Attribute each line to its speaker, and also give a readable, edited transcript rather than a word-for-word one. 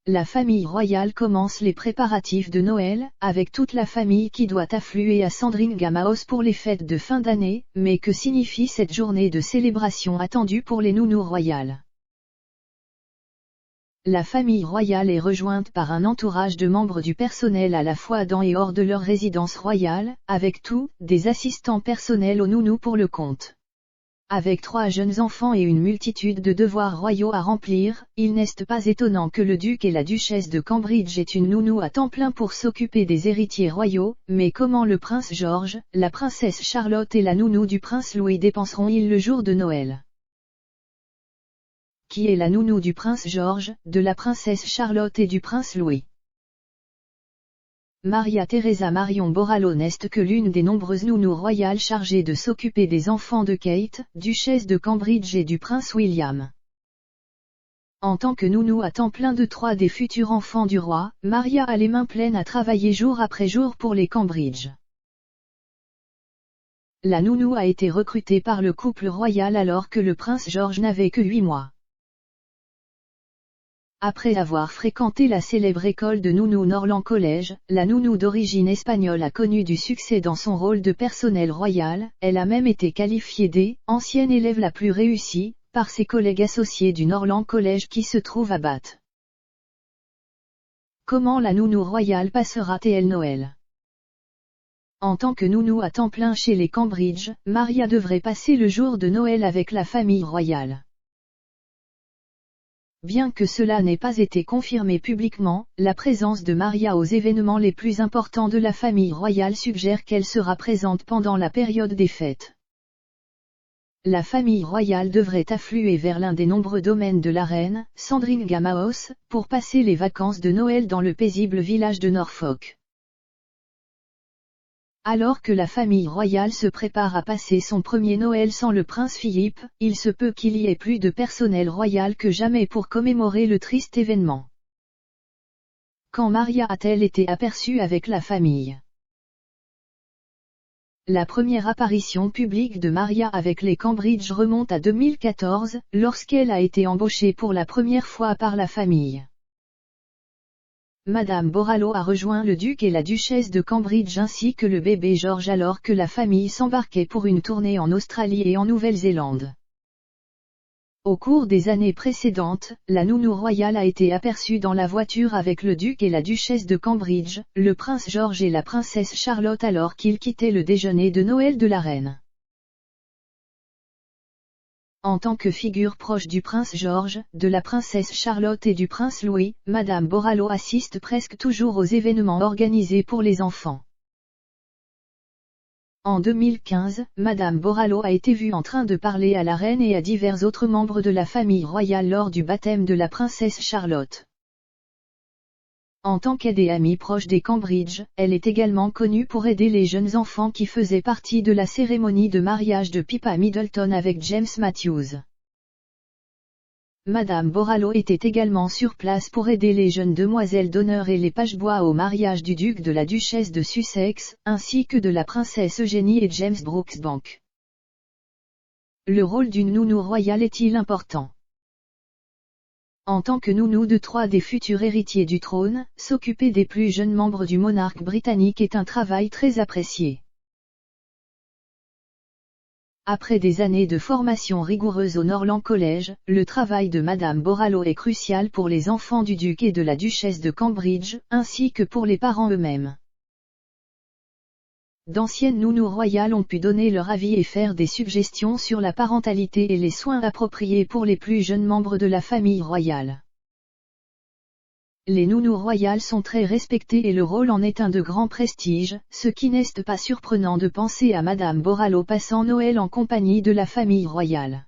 Speaker 1: La famille royale commence les préparatifs de Noël, avec toute la famille qui doit affluer à Sandringham House pour les fêtes de fin d'année, mais que signifie cette journée de célébration attendue pour les nounous royales? La famille royale est rejointe par un entourage de membres du personnel à la fois dans et hors de leur résidence royale, avec des assistants personnels aux nounous pour le compte. Avec 3 jeunes enfants et une multitude de devoirs royaux à remplir, il n'est pas étonnant que le duc et la duchesse de Cambridge aient une nounou à temps plein pour s'occuper des héritiers royaux, mais comment le prince George, la princesse Charlotte et la nounou du prince Louis dépenseront-ils le jour de Noël? Qui est la nounou du prince George, de la princesse Charlotte et du prince Louis? Maria Theresa Marion Borrallo n'est que l'une des nombreuses nounous royales chargées de s'occuper des enfants de Kate, duchesse de Cambridge et du prince William. En tant que nounou à temps plein de 3 des futurs enfants du roi, Maria a les mains pleines à travailler jour après jour pour les Cambridge. La nounou a été recrutée par le couple royal alors que le prince George n'avait que 8 mois. Après avoir fréquenté la célèbre école de nounous Norland College, la nounou d'origine espagnole a connu du succès dans son rôle de personnel royal, elle a même été qualifiée ancienne élève la plus réussie, par ses collègues associés du Norland College qui se trouve à Bath. Comment la nounou royale passera-t-elle Noël? En tant que nounou à temps plein chez les Cambridge, Maria devrait passer le jour de Noël avec la famille royale. Bien que cela n'ait pas été confirmé publiquement, la présence de Maria aux événements les plus importants de la famille royale suggère qu'elle sera présente pendant la période des fêtes. La famille royale devrait affluer vers l'un des nombreux domaines de la reine, Sandringham House, pour passer les vacances de Noël dans le paisible village de Norfolk. Alors que la famille royale se prépare à passer son premier Noël sans le prince Philippe, il se peut qu'il y ait plus de personnel royal que jamais pour commémorer le triste événement. Quand Maria a-t-elle été aperçue avec la famille? La première apparition publique de Maria avec les Cambridge remonte à 2014, lorsqu'elle a été embauchée pour la première fois par la famille. Madame Borrallo a rejoint le duc et la duchesse de Cambridge ainsi que le bébé George alors que la famille s'embarquait pour une tournée en Australie et en Nouvelle-Zélande. Au cours des années précédentes, la nounou royale a été aperçue dans la voiture avec le duc et la duchesse de Cambridge, le prince George et la princesse Charlotte alors qu'ils quittaient le déjeuner de Noël de la reine. En tant que figure proche du prince George, de la princesse Charlotte et du prince Louis, Madame Borrallo assiste presque toujours aux événements organisés pour les enfants. En 2015, Madame Borrallo a été vue en train de parler à la reine et à divers autres membres de la famille royale lors du baptême de la princesse Charlotte. En tant qu'aide et amie proche des Cambridge, elle est également connue pour aider les jeunes enfants qui faisaient partie de la cérémonie de mariage de Pippa Middleton avec James Matthews. Madame Borrallo était également sur place pour aider les jeunes demoiselles d'honneur et les pagebois au mariage du duc de la duchesse de Sussex, ainsi que de la princesse Eugénie et James Brooksbank. Le rôle d'une nounou royale est-il important? En tant que nounou de 3 des futurs héritiers du trône, s'occuper des plus jeunes membres du monarque britannique est un travail très apprécié. Après des années de formation rigoureuse au Norland College, le travail de Madame Borrallo est crucial pour les enfants du duc et de la duchesse de Cambridge, ainsi que pour les parents eux-mêmes. D'anciennes nounous royales ont pu donner leur avis et faire des suggestions sur la parentalité et les soins appropriés pour les plus jeunes membres de la famille royale. Les nounous royales sont très respectées et le rôle en est un de grand prestige, ce qui n'est pas surprenant de penser à Madame Borrallo passant Noël en compagnie de la famille royale.